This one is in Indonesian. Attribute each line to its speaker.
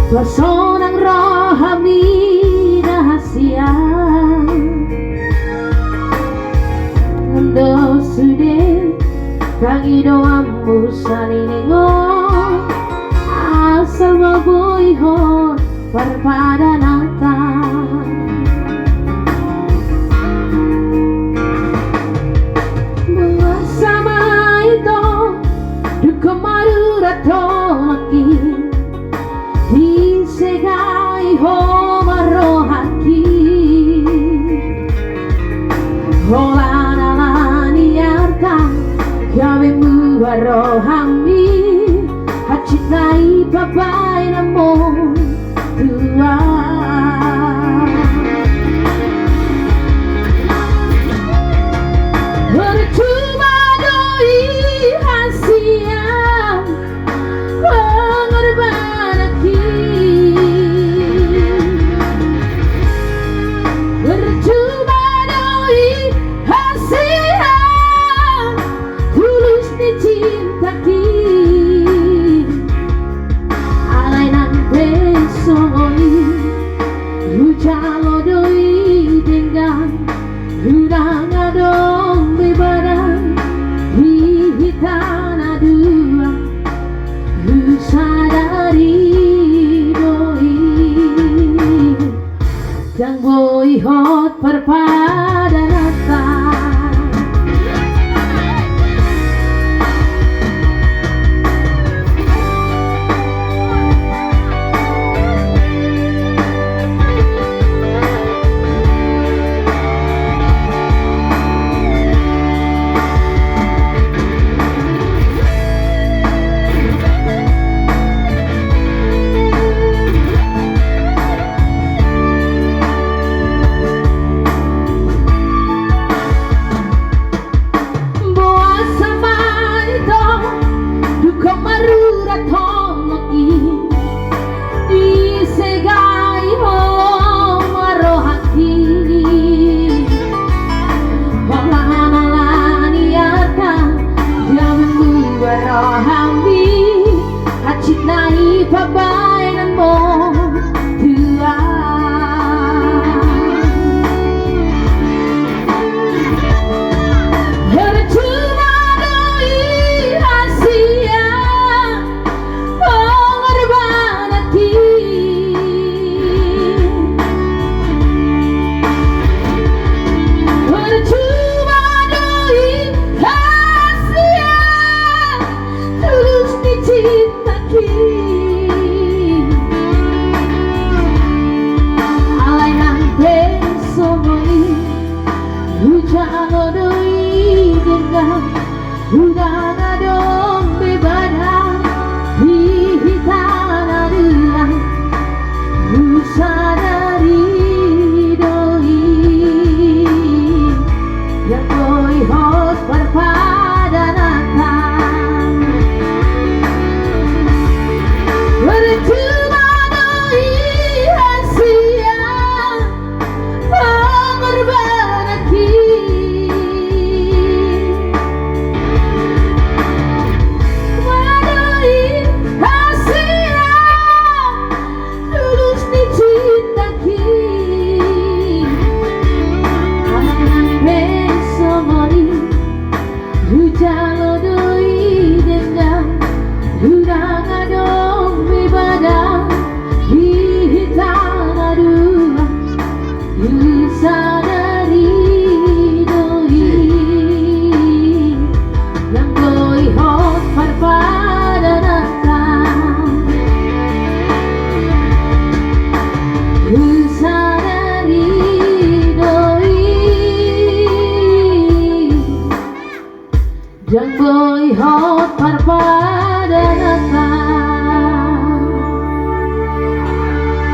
Speaker 1: pesonang rohani rahasia ngendo sude kangi doamu salinengo asal babuihon perpadanata mengasama itu dukemaru ratolaki disegai homarohaki holanalani arta gawe muwarohami hacitai babai namo tua bercuma doi hasia pengorbanaki bercuma doi hasia tulus dicintaki alai nanti songoni hujalo doi dengan hudang adong bebaran hihitana dua sadari doi yang boy hot perpadanata Yang boy hot parpa